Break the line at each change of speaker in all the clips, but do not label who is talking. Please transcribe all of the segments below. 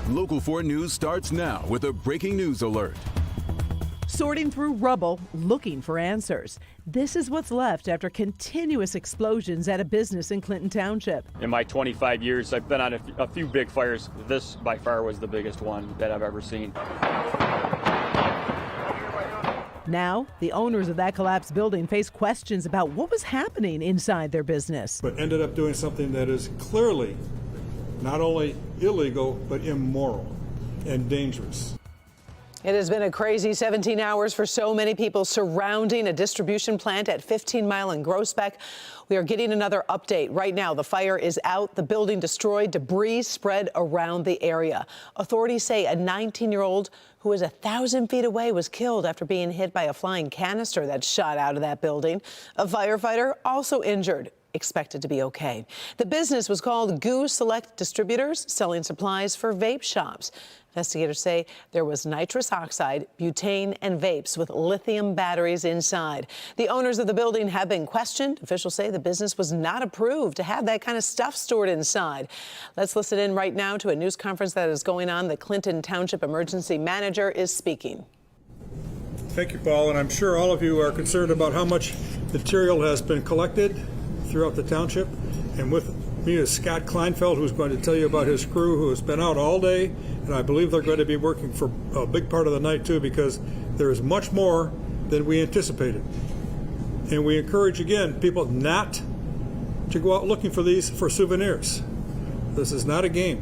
Local 4 News starts now with a breaking news alert.
Sorting through rubble, looking for answers. This is what's left after continuous explosions at a business in Clinton Township.
In my 25 years, I've been on a few big fires. This, by far, was the biggest one that I've ever seen.
Now, the owners of that collapsed building face questions about what was happening inside their business.
But ended up doing something that is clearly not only illegal, but immoral and dangerous.
It has been a crazy 17 hours for so many people surrounding a distribution plant at 15 Mile and Groesbeck. We are getting another update. Right now, the fire is out, the building destroyed, debris spread around the area. Authorities say a 19-year-old who was 1,000 feet away was killed after being hit by a flying canister that shot out of that building. A firefighter also injured, expected to be okay. The business was called Goo Select Distributors, selling supplies for vape shops. Investigators say there was nitrous oxide, butane, and vapes with lithium batteries inside. The owners of the building have been questioned. Officials say the business was not approved to have that kind of stuff stored inside. Let's listen in right now to a news conference that is going on. The Clinton Township emergency manager is speaking.
Thank you, Paul, and I'm sure all of you are concerned about how much material has been collected throughout the township. And with me is Scott Kleinfeld, who's going to tell you about his crew, who has been out all day, and I believe they're going to be working for a big part of the night too, because there is much more than we anticipated. And we encourage again people not to go out looking for these for souvenirs. This is not a game.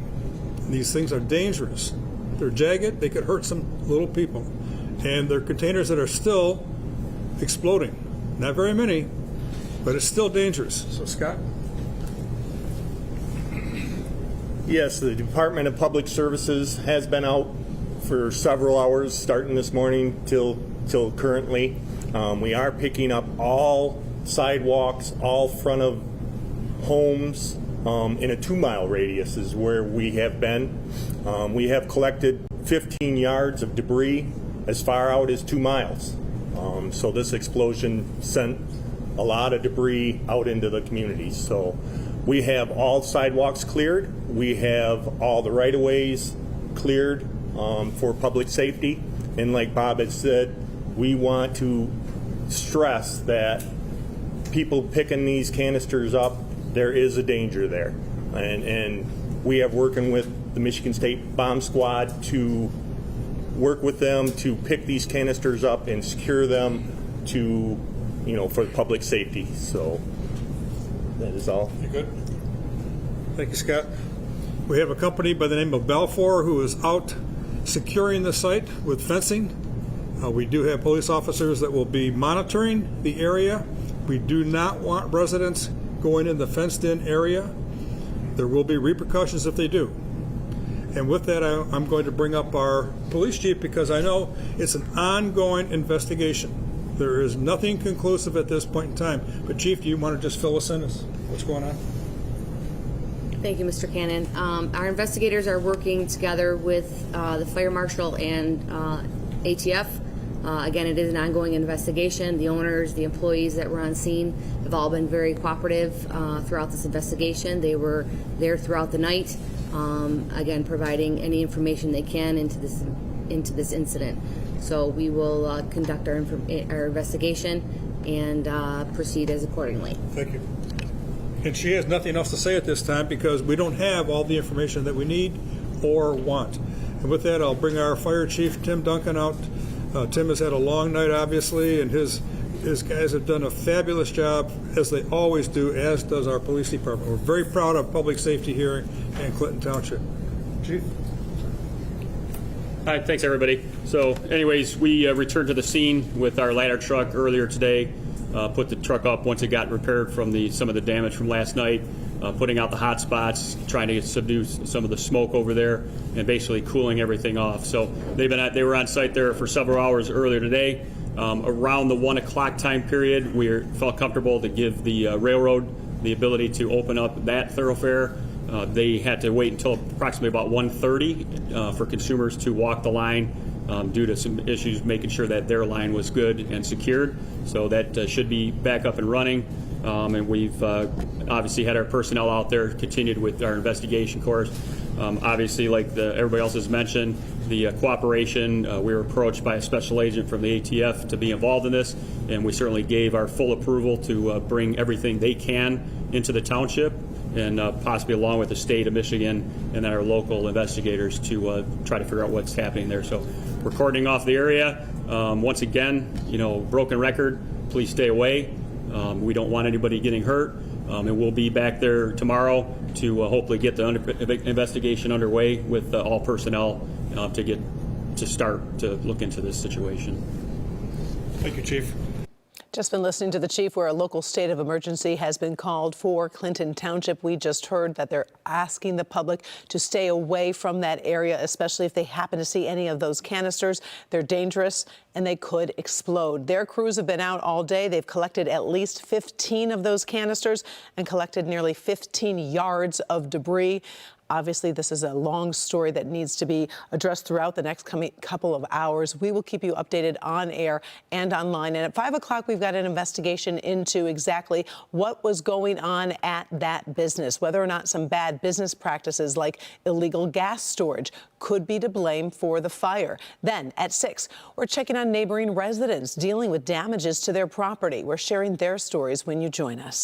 These things are dangerous. They're jagged. They could hurt some little people, and they're containers that are still exploding. Not very many, but it's still dangerous. So, Scott?
Yes, the Department of Public Services has been out for several hours, starting this morning till currently. We are picking up all sidewalks, all front of homes in a 2-mile radius is where we have been. We have collected 15 yards of debris as far out as 2 miles. So this explosion sent a lot of debris out into the community. So we have all sidewalks cleared. We have all the right-of-ways cleared for public safety. And like Bob had said, we want to stress that people picking these canisters up, there is a danger there. And we have working with the Michigan State Bomb Squad to work with them to pick these canisters up and secure them to, for public safety. So that is all.
You good? Thank you, Scott. We have a company by the name of Balfour who is out securing the site with fencing. We do have police officers that will be monitoring the area. We do not want residents going in the fenced-in area. There will be repercussions if they do. And with that, I'm going to bring up our police chief because I know it's an ongoing investigation. There is nothing conclusive at this point in time. But Chief, do you want to just fill us in as what's going on?
Thank you, Mr. Cannon. Our investigators are working together with the Fire Marshal and ATF. Again, it is an ongoing investigation. The owners, the employees that were on scene have all been very cooperative throughout this investigation. They were there throughout the night, again, providing any information they can into this incident. So we will conduct our investigation and proceed as accordingly.
Thank you. And she has nothing else to say at this time because we don't have all the information that we need or want. And with that, I'll bring our fire chief, Tim Duncan, out. Tim has had a long night, obviously, and his guys have done a fabulous job, as they always do, as does our police department. We're very proud of public safety here in Clinton Township. Chief?
Hi, thanks everybody. So anyways, we returned to the scene with our ladder truck earlier today, put the truck up once it got repaired from some of the damage from last night, putting out the hot spots, trying to subdue some of the smoke over there, and basically cooling everything off. So they were on site there for several hours earlier today. Around the 1 o'clock time period, we felt comfortable to give the railroad the ability to open up that thoroughfare. They had to wait until approximately about 1:30 for consumers to walk the line due to some issues making sure that their line was good and secured. So that should be back up and running. And we've obviously had our personnel out there, continued with our investigation course. Obviously, like everybody else has mentioned, the cooperation, we were approached by a special agent from the ATF to be involved in this, and we certainly gave our full approval to bring everything they can into the township, and possibly along with the state of Michigan and our local investigators to try to figure out what's happening there. So we're cordoning off the area. Once again, broken record, please stay away. We don't want anybody getting hurt. And we'll be back there tomorrow to hopefully get the investigation underway with all personnel to start to look into this situation.
Thank you, Chief.
Just been listening to the chief, where a local state of emergency has been called for Clinton Township. We just heard that they're asking the public to stay away from that area, especially if they happen to see any of those canisters. They're dangerous and they could explode. Their crews have been out all day. They've collected at least 15 of those canisters and collected nearly 15 yards of debris. Obviously, this is a long story that needs to be addressed throughout the next couple of hours. We will keep you updated on air and online. And at 5 o'clock, we've got an investigation into exactly what was going on at that business, whether or not some bad business practices like illegal gas storage could be to blame for the fire. Then at 6, we're checking on neighboring residents dealing with damages to their property. We're sharing their stories when you join us.